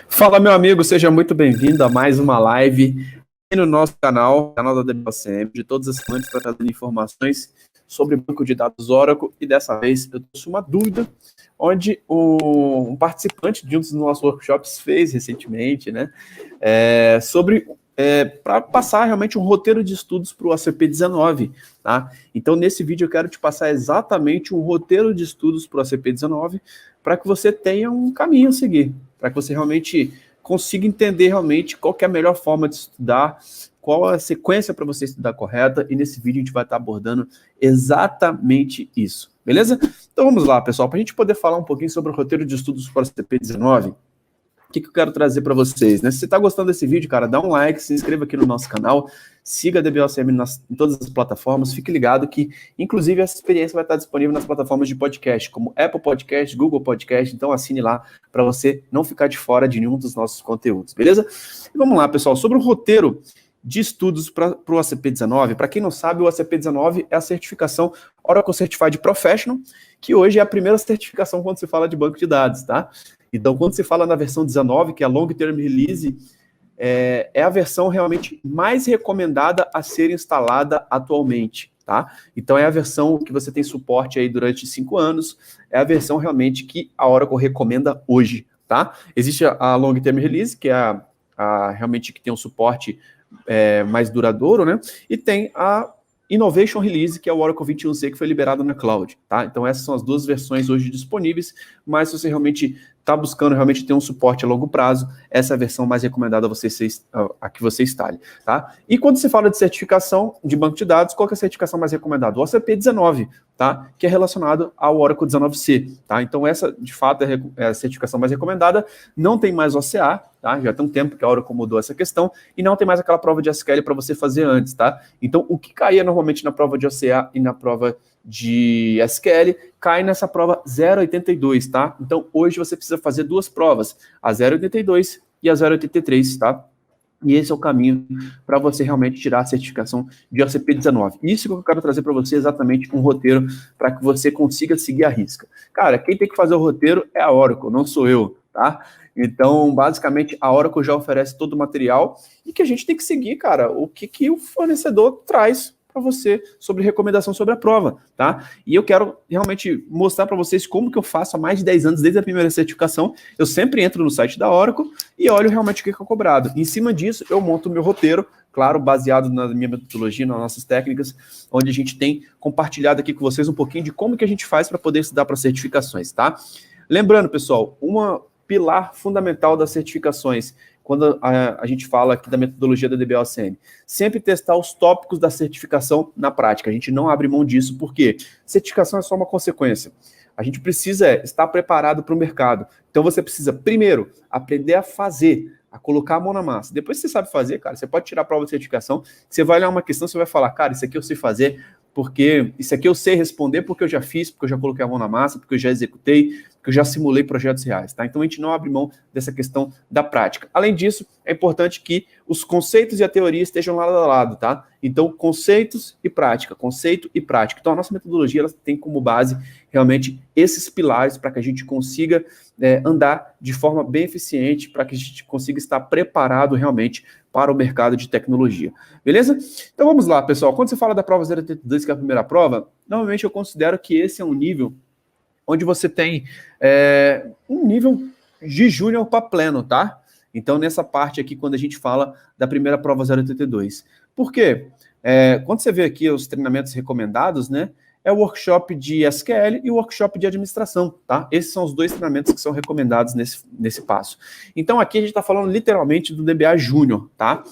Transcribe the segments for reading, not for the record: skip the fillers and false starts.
Fala, meu amigo, seja muito bem-vindo a mais uma live no nosso canal da DBOCM, de todas as semanas tratando informações sobre banco de dados Oracle, e dessa vez eu trouxe uma dúvida, onde um participante de um dos nossos workshops fez recentemente, né, para passar realmente um roteiro de estudos para o ACP19, tá? Então, nesse vídeo eu quero te passar exatamente um roteiro de estudos para o ACP19, para que você tenha um caminho a seguir, para que você realmente consiga entender realmente qual que é a melhor forma de estudar, qual a sequência para você estudar correta, e nesse vídeo a gente vai estar abordando exatamente isso, beleza? Então vamos lá, pessoal, para a gente poder falar um pouquinho sobre o roteiro de estudos para o CP19, o que eu quero trazer para vocês, né? Se você está gostando desse vídeo, cara, dá um like, se inscreva aqui no nosso canal, siga a DBOCM em todas as plataformas, fique ligado que, inclusive, essa experiência vai estar disponível nas plataformas de podcast, como Apple Podcast, Google Podcast, então assine lá para você não ficar de fora de nenhum dos nossos conteúdos, beleza? E vamos lá, pessoal, sobre o roteiro de estudos para o ACP19, para quem não sabe, o ACP19 é a certificação Oracle Certified Professional, que hoje é a primeira certificação quando se fala de banco de dados, tá? Então, quando se fala na versão 19, que é a Long Term Release, é a versão realmente mais recomendada a ser instalada atualmente, tá? Então, é a versão que você tem suporte aí durante 5 anos, é a versão realmente que a Oracle recomenda hoje, tá? Existe a Long Term Release, que é realmente que tem um suporte mais duradouro, né? E tem a Innovation Release, que é o Oracle 21c, que foi liberado na cloud, tá? Então essas são as duas versões hoje disponíveis, mas se você realmente está buscando realmente ter um suporte a longo prazo, essa é a versão mais recomendada a que você instale, tá? E quando se fala de certificação de banco de dados, qual que é a certificação mais recomendada? O OCP 19, tá? Que é relacionado ao Oracle 19c, tá? Então essa, de fato, é a certificação mais recomendada, não tem mais OCA, tá? Já tem um tempo que a Oracle mudou essa questão, e não tem mais aquela prova de SQL para você fazer antes, tá? Então o que caía normalmente na prova de OCA e na prova de SQL, cai nessa prova 082, tá? Então, hoje você precisa fazer duas provas, a 082 e a 083, tá? E esse é o caminho para você realmente tirar a certificação de OCP19. Isso que eu quero trazer para você exatamente um roteiro para que você consiga seguir a risca. Cara, quem tem que fazer o roteiro é a Oracle, não sou eu, tá? Então, basicamente, a Oracle já oferece todo o material e que a gente tem que seguir, cara, o que o fornecedor traz para você sobre recomendação sobre a prova, tá? E eu quero realmente mostrar para vocês como que eu faço há mais de 10 anos, desde a primeira certificação. Eu sempre entro no site da Oracle e olho realmente o que é cobrado. Em cima disso, eu monto o meu roteiro, claro, baseado na minha metodologia, nas nossas técnicas, onde a gente tem compartilhado aqui com vocês um pouquinho de como que a gente faz para poder estudar para certificações, tá? Lembrando, pessoal, uma pilar fundamental das certificações, quando a gente fala aqui da metodologia da DBOCM, sempre testar os tópicos da certificação na prática. A gente não abre mão disso, porque certificação é só uma consequência. A gente precisa estar preparado para o mercado. Então você precisa, primeiro, aprender a fazer, a colocar a mão na massa. Depois que você sabe fazer, cara, você pode tirar a prova de certificação, você vai olhar uma questão, você vai falar, cara, isso aqui eu sei fazer, porque isso aqui eu sei responder porque eu já fiz, porque eu já coloquei a mão na massa, porque eu já executei, porque eu já simulei projetos reais, tá? Então a gente não abre mão dessa questão da prática. Além disso, é importante que os conceitos e a teoria estejam lado a lado, tá? Então, conceitos e prática, conceito e prática. Então a nossa metodologia ela tem como base realmente esses pilares para que a gente consiga andar de forma bem eficiente, para que a gente consiga estar preparado realmente para o mercado de tecnologia. Beleza? Então vamos lá, pessoal. Quando você fala da prova 082, que é a primeira prova, normalmente eu considero que esse é um nível onde você tem um nível de júnior para pleno, tá? Então, nessa parte aqui, quando a gente fala da primeira prova 082. Por quê? Quando você vê aqui os treinamentos recomendados, né? É o workshop de SQL e o workshop de administração, tá? Esses são os dois treinamentos que são recomendados nesse passo. Então, aqui a gente está falando literalmente do DBA Júnior, tá?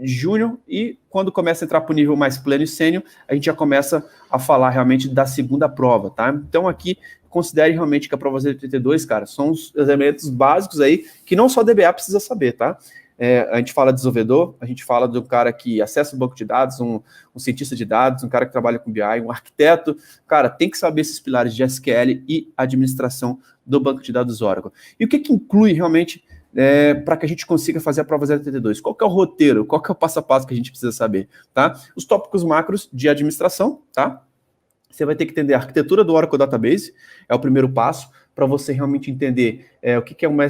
Júnior, e quando começa a entrar para o nível mais pleno e sênior, a gente já começa a falar realmente da segunda prova, tá? Então, aqui, considere realmente que a prova 082, cara, são os elementos básicos aí que não só o DBA precisa saber, tá? A gente fala de desenvolvedor, a gente fala do cara que acessa o banco de dados, um cientista de dados, um cara que trabalha com BI, um arquiteto. Cara, tem que saber esses pilares de SQL e administração do banco de dados Oracle. E o que inclui realmente para que a gente consiga fazer a prova 082? Qual que é o roteiro? Qual que é o passo a passo que a gente precisa saber? Tá? Os tópicos macros de administração, tá? Você vai ter que entender a arquitetura do Oracle Database, é o primeiro passo, para você realmente entender o que é uma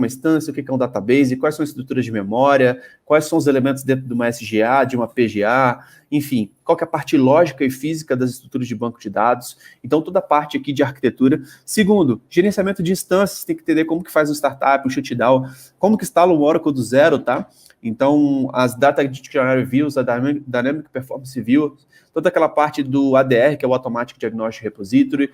instância, o que é um database, quais são as estruturas de memória, quais são os elementos dentro de uma SGA, de uma PGA, enfim, qual que é a parte lógica e física das estruturas de banco de dados. Então, toda a parte aqui de arquitetura. Segundo, gerenciamento de instâncias, tem que entender como que faz um startup, um shutdown, como que instala um Oracle do zero, tá? Então, as Data Dictionary Views, a Dynamic Performance View, toda aquela parte do ADR, que é o Automatic Diagnostic Repository,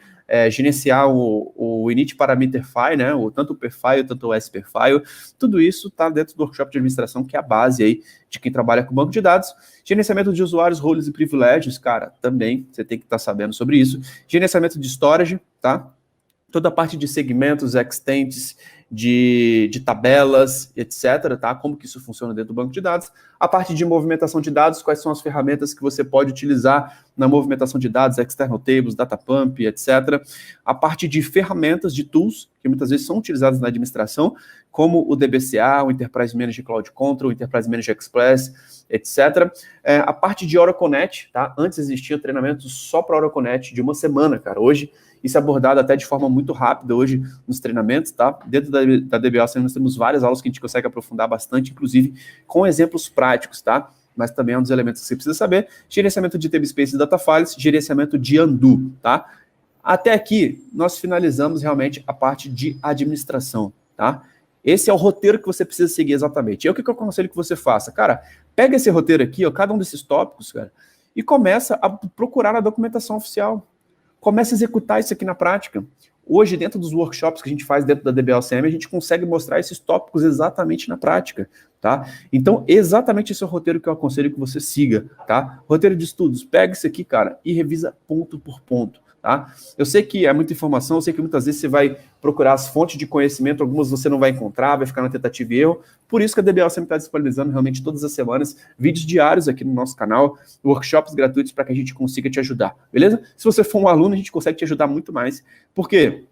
gerenciar o Init Parameter File, né, tanto o PFile, tanto o SPFile, tudo isso está dentro do workshop de administração, que é a base aí de quem trabalha com banco de dados. Gerenciamento de usuários, roles e privilégios, cara, também você tem que estar sabendo sobre isso. Gerenciamento de storage, tá? Toda a parte de segmentos, extents, de tabelas, etc., tá? Como que isso funciona dentro do banco de dados. A parte de movimentação de dados, quais são as ferramentas que você pode utilizar na movimentação de dados, external tables, data pump, etc. A parte de ferramentas, de tools, que muitas vezes são utilizadas na administração, como o DBCA, o Enterprise Manager Cloud Control, o Enterprise Manager Express, etc. A parte de OracleNet, tá? Antes existia treinamento só para OracleNet de uma semana, cara. Hoje, isso é abordado até de forma muito rápida hoje nos treinamentos, tá? Dentro da DBA nós temos várias aulas que a gente consegue aprofundar bastante, inclusive com exemplos práticos, tá? Mas também é um dos elementos que você precisa saber. Gerenciamento de tablespace e data files, gerenciamento de undo, tá? Até aqui, nós finalizamos realmente a parte de administração, tá? Esse é o roteiro que você precisa seguir exatamente. E o que eu aconselho que você faça? Cara, pega esse roteiro aqui, ó, cada um desses tópicos, cara, e começa a procurar na documentação oficial. Comece a executar isso aqui na prática. Hoje, dentro dos workshops que a gente faz dentro da DBLCM, a gente consegue mostrar esses tópicos exatamente na prática, tá? Então, exatamente esse é o roteiro que eu aconselho que você siga, tá? Roteiro de estudos, pega isso aqui, cara, e revisa ponto por ponto, tá? Eu sei que é muita informação, eu sei que muitas vezes você vai procurar as fontes de conhecimento, algumas você não vai encontrar, vai ficar na tentativa e erro, por isso que a DBL sempre está disponibilizando realmente todas as semanas vídeos diários aqui no nosso canal, workshops gratuitos para que a gente consiga te ajudar, beleza? Se você for um aluno, a gente consegue te ajudar muito mais, porque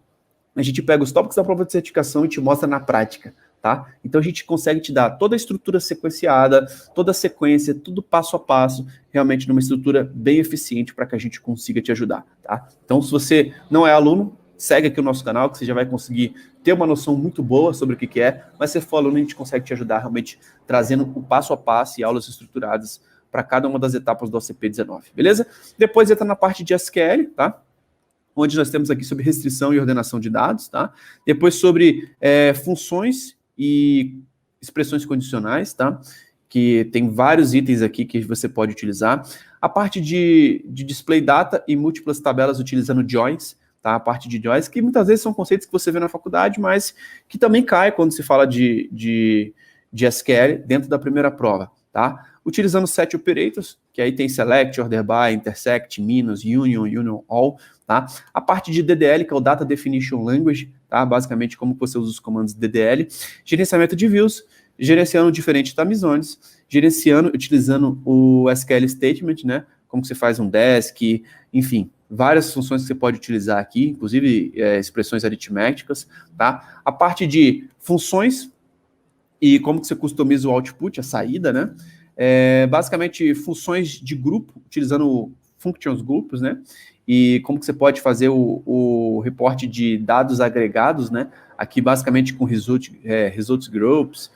a gente pega os tópicos da prova de certificação e te mostra na prática, tá? Então a gente consegue te dar toda a estrutura sequenciada, toda a sequência, tudo passo a passo, realmente numa estrutura bem eficiente para que a gente consiga te ajudar, tá? Então se você não é aluno, segue aqui o nosso canal, que você já vai conseguir ter uma noção muito boa sobre o que é, mas se for aluno, a gente consegue te ajudar realmente trazendo o passo a passo e aulas estruturadas para cada uma das etapas do OCP19, beleza? Depois entra na parte de SQL, tá? Onde nós temos aqui sobre restrição e ordenação de dados, tá? Depois sobre funções e expressões condicionais, tá? Que tem vários itens aqui que você pode utilizar. A parte de display data e múltiplas tabelas utilizando joins, tá? A parte de joins, que muitas vezes são conceitos que você vê na faculdade, mas que também cai quando se fala de SQL dentro da primeira prova, tá? Utilizando set operators, que aí tem select, order by, intersect, minus, union, all, tá? A parte de DDL, que é o Data Definition Language, tá? Basicamente como você usa os comandos DDL. Gerenciamento de views, gerenciando diferentes time zones, utilizando o SQL Statement, né? Como que você faz um desk, enfim, várias funções que você pode utilizar aqui, inclusive expressões aritméticas, tá? A parte de funções e como que você customiza o output, a saída, né? Basicamente, funções de grupo, utilizando functions grupos, né? E como que você pode fazer o reporte de dados agregados, né? Aqui, basicamente, com results groups,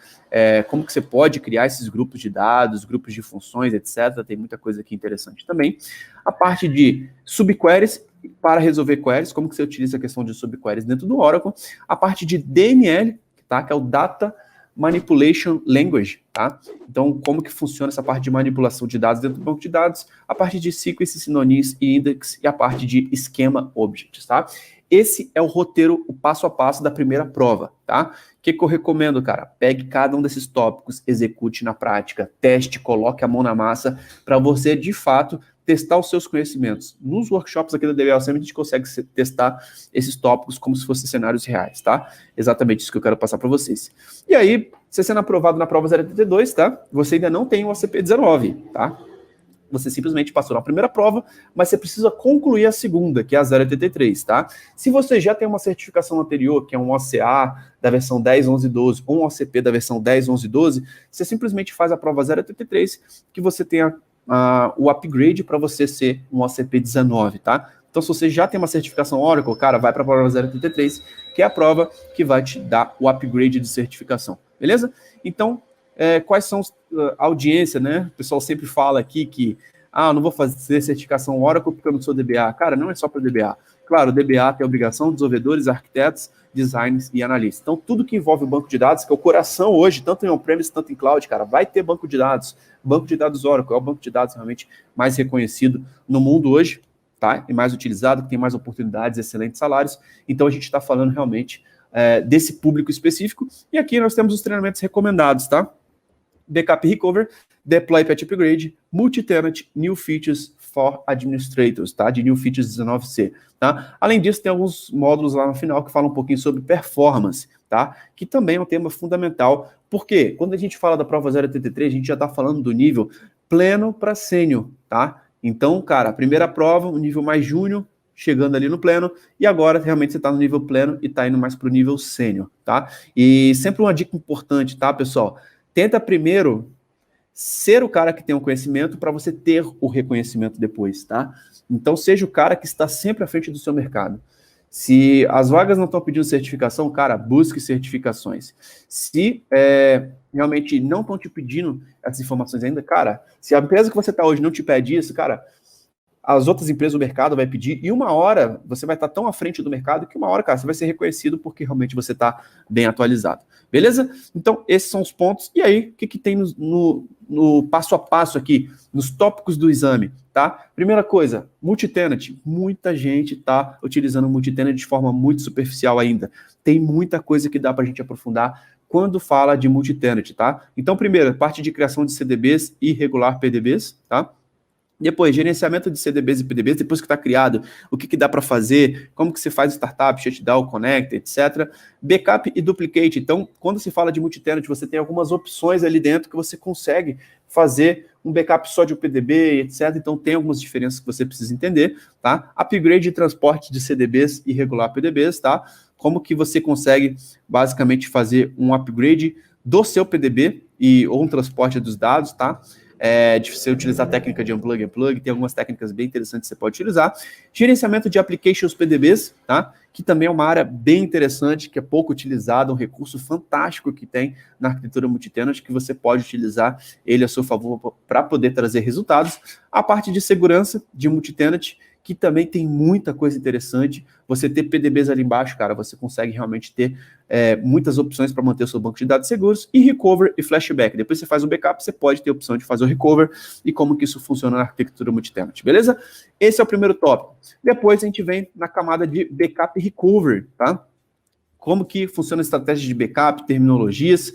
como que você pode criar esses grupos de dados, grupos de funções, etc. Tem muita coisa aqui interessante também. A parte de subqueries, para resolver queries, como que você utiliza a questão de subqueries dentro do Oracle. A parte de DML, tá? Que é o Data Manipulation Language, tá? Então, como que funciona essa parte de manipulação de dados dentro do banco de dados, a parte de sequence, synonyms e index e a parte de esquema objects, tá? Esse é o roteiro, o passo a passo da primeira prova, tá? O que eu recomendo, cara? Pegue cada um desses tópicos, execute na prática, teste, coloque a mão na massa para você, de fato, testar os seus conhecimentos. Nos workshops aqui da DBLCM, a gente consegue testar esses tópicos como se fossem cenários reais, tá? Exatamente isso que eu quero passar para vocês. E aí, você sendo aprovado na prova 082, tá? Você ainda não tem o OCP19, tá? Você simplesmente passou na primeira prova, mas você precisa concluir a segunda, que é a 083, tá? Se você já tem uma certificação anterior, que é um OCA da versão 10, 11, 12, ou um OCP da versão 10, 11, 12, você simplesmente faz a prova 083, que você tenha o upgrade para você ser um OCP 19, tá? Então, se você já tem uma certificação Oracle, cara, vai para a prova 033, que é a prova que vai te dar o upgrade de certificação, beleza? Então, quais são a audiência, né? O pessoal sempre fala aqui que, não vou fazer certificação Oracle porque eu não sou DBA. Cara, não é só para DBA. Claro, o DBA tem a obrigação de desenvolvedores, arquitetos, designers e analistas. Então, tudo que envolve o banco de dados, que é o coração hoje, tanto em on-premise, tanto em cloud, cara, vai ter banco de dados. Banco de dados Oracle é o banco de dados realmente mais reconhecido no mundo hoje, tá? E mais utilizado, que tem mais oportunidades, excelentes salários. Então, a gente está falando realmente desse público específico. E aqui nós temos os treinamentos recomendados, tá? Backup Recover, Deploy Patch Upgrade, Multi-Tenant, New Features for Administrators, tá? De New Features 19C, tá? Além disso, tem alguns módulos lá no final que falam um pouquinho sobre performance, tá? Que também é um tema fundamental, porque quando a gente fala da prova 083, a gente já está falando do nível pleno para sênior, tá? Então, cara, a primeira prova, o nível mais júnior, chegando ali no pleno, e agora realmente você está no nível pleno e está indo mais para o nível sênior, tá? E sempre uma dica importante, tá, pessoal? Tenta primeiro ser o cara que tem o conhecimento para você ter o reconhecimento depois, tá? Então, seja o cara que está sempre à frente do seu mercado. Se as vagas não estão pedindo certificação, cara, busque certificações. Se realmente não estão te pedindo essas informações ainda, cara, se a empresa que você está hoje não te pede isso, cara, as outras empresas do mercado vai pedir, e uma hora você vai estar tão à frente do mercado que uma hora, cara, você vai ser reconhecido porque realmente você está bem atualizado. Beleza? Então, esses são os pontos. E aí, o que tem no passo a passo aqui, nos tópicos do exame, tá? Primeira coisa, multitenant. Muita gente está utilizando multitenant de forma muito superficial ainda. Tem muita coisa que dá para a gente aprofundar quando fala de multitenant, tá? Então, primeiro, parte de criação de CDBs e regular PDBs, tá? Depois, gerenciamento de CDBs e PDBs, depois que está criado, o que dá para fazer, como que você faz startup, shutdown, connect, etc. Backup e duplicate. Então, quando se fala de multitenant, você tem algumas opções ali dentro que você consegue fazer um backup só de um PDB, etc. Então, tem algumas diferenças que você precisa entender, tá? Upgrade e transporte de CDBs e regular PDBs, tá? Como que você consegue, basicamente, fazer um upgrade do seu PDB ou um transporte dos dados, tá? De você utilizar a técnica de unplug and plug, tem algumas técnicas bem interessantes que você pode utilizar. Gerenciamento de applications PDBs, tá? Que também é uma área bem interessante, que é pouco utilizada, um recurso fantástico que tem na arquitetura multitenant, que você pode utilizar ele a seu favor para poder trazer resultados. A parte de segurança de multitenant, que também tem muita coisa interessante. Você ter PDBs ali embaixo, cara, você consegue realmente ter muitas opções para manter o seu banco de dados seguros, e recover e flashback. Depois você faz o backup, você pode ter a opção de fazer o recover e como que isso funciona na arquitetura multitenant, beleza? Esse é o primeiro tópico. Depois a gente vem na camada de backup e recovery, tá? Como que funciona a estratégia de backup, terminologias,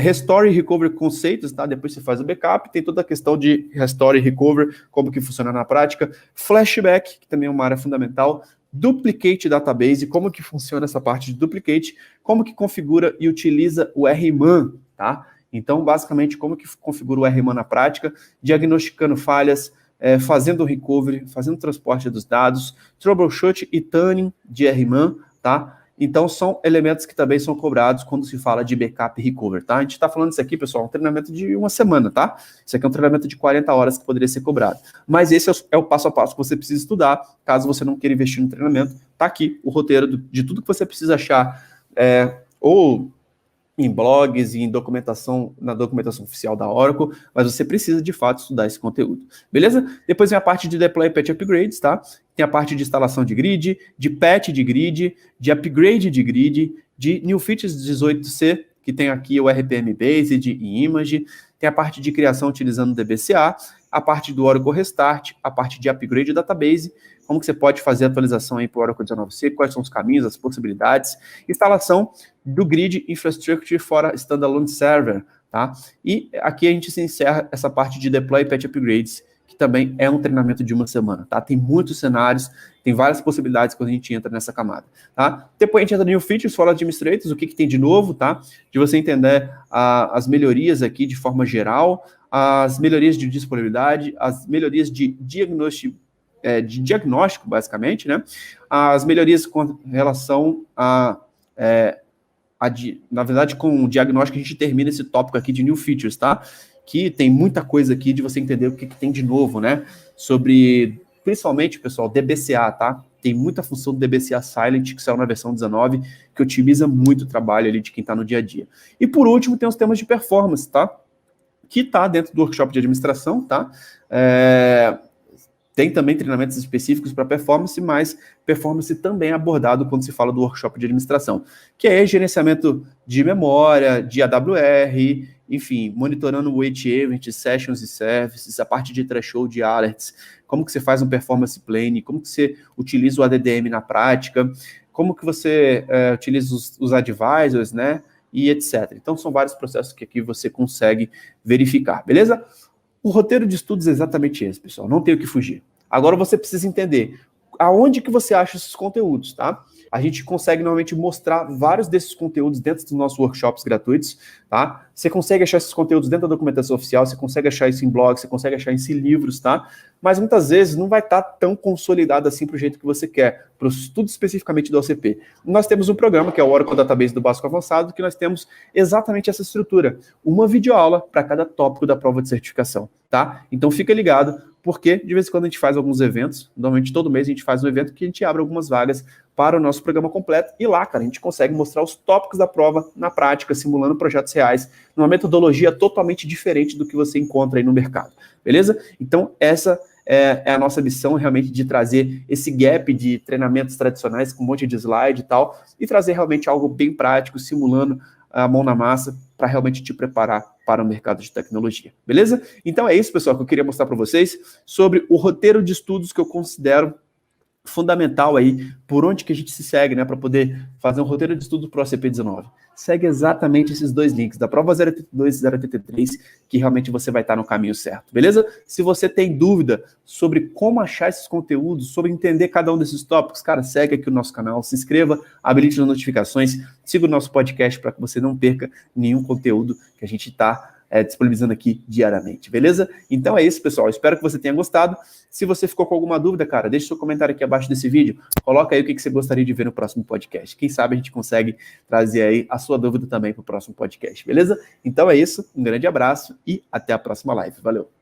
restore e recover conceitos, tá? Depois você faz o backup, tem toda a questão de restore e recover, como que funciona na prática, flashback, que também é uma área fundamental, duplicate database, como que funciona essa parte de duplicate, como que configura e utiliza o RMAN, tá? Então, basicamente, como que configura o RMAN na prática, diagnosticando falhas, fazendo o recovery, fazendo o transporte dos dados, troubleshoot e tuning de RMAN, tá? Então, são elementos que também são cobrados quando se fala de backup e recover, tá? A gente está falando isso aqui, pessoal, um treinamento de uma semana, tá? Isso aqui é um treinamento de 40 horas que poderia ser cobrado. Mas esse é o passo a passo que você precisa estudar, caso você não queira investir no treinamento. Tá aqui o roteiro de tudo que você precisa achar, ou em blogs e em documentação, na documentação oficial da Oracle, mas você precisa, de fato, estudar esse conteúdo. Beleza? Depois vem a parte de Deploy e Patch Upgrades, tá? Tem a parte de instalação de grid, de patch de grid, de upgrade de grid, de New Features 18C, que tem aqui o RPM Based e Image, tem a parte de criação utilizando o DBCA, a parte do Oracle Restart, a parte de upgrade database, como que você pode fazer a atualização aí para o Oracle 19C, quais são os caminhos, as possibilidades, instalação do Grid Infrastructure for Standalone Server, tá? E aqui a gente se encerra essa parte de Deploy e Patch Upgrades, que também é um treinamento de uma semana, tá? Tem muitos cenários, tem várias possibilidades quando a gente entra nessa camada, tá? Depois a gente entra no New Features for Administrators, o que tem de novo, tá? De você entender as melhorias aqui de forma geral, as melhorias de disponibilidade, as melhorias de diagnóstico, basicamente, né? As melhorias com relação na verdade, com o diagnóstico a gente termina esse tópico aqui de New Features, tá? Que tem muita coisa aqui de você entender o que tem de novo, né? Sobre principalmente, pessoal, DBCA, tá? Tem muita função do DBCA Silent, que saiu na versão 19, que otimiza muito o trabalho ali de quem está no dia a dia. E por último, tem os temas de performance, tá? Que está dentro do workshop de administração, tá? Tem também treinamentos específicos para performance, mas performance também é abordado quando se fala do workshop de administração, que é gerenciamento de memória, de AWR, enfim, monitorando o wait event, sessions e services, a parte de threshold de alerts, como que você faz um performance plane, como que você utiliza o ADDM na prática, como que você utiliza os advisors, né, e etc. Então, são vários processos que aqui você consegue verificar, beleza? O roteiro de estudos é exatamente esse, pessoal, não tem o que fugir. Agora você precisa entender aonde que você acha esses conteúdos, tá? A gente consegue normalmente mostrar vários desses conteúdos dentro dos nossos workshops gratuitos, tá? Você consegue achar esses conteúdos dentro da documentação oficial, você consegue achar isso em blogs, você consegue achar isso em livros, tá? Mas muitas vezes não vai estar tão consolidado assim para o jeito que você quer, para o estudo especificamente do OCP. Nós temos um programa, que é o Oracle Database do Básico Avançado, que nós temos exatamente essa estrutura, uma videoaula para cada tópico da prova de certificação, tá? Então fica ligado, porque de vez em quando a gente faz alguns eventos, normalmente todo mês a gente faz um evento que a gente abre algumas vagas para o nosso programa completo, e lá, cara, a gente consegue mostrar os tópicos da prova na prática, simulando projetos reais, numa metodologia totalmente diferente do que você encontra aí no mercado, beleza? Então, essa é a nossa missão, realmente, de trazer esse gap de treinamentos tradicionais com um monte de slide e tal, e trazer realmente algo bem prático, simulando a mão na massa, para realmente te preparar para o mercado de tecnologia, beleza? Então é isso, pessoal, que eu queria mostrar para vocês sobre o roteiro de estudos que eu considero fundamental aí, por onde que a gente se segue, né, para poder fazer um roteiro de estudo para o ACP19. Segue exatamente esses dois links, da prova 082 e 083, que realmente você vai estar no caminho certo, beleza? Se você tem dúvida sobre como achar esses conteúdos, sobre entender cada um desses tópicos, cara, segue aqui o nosso canal, se inscreva, habilite as notificações, siga o nosso podcast para que você não perca nenhum conteúdo que a gente está disponibilizando aqui diariamente, beleza? Então é isso, pessoal. Espero que você tenha gostado. Se você ficou com alguma dúvida, cara, deixe seu comentário aqui abaixo desse vídeo. Coloca aí o que você gostaria de ver no próximo podcast. Quem sabe a gente consegue trazer aí a sua dúvida também para o próximo podcast, beleza? Então é isso. Um grande abraço e até a próxima live. Valeu!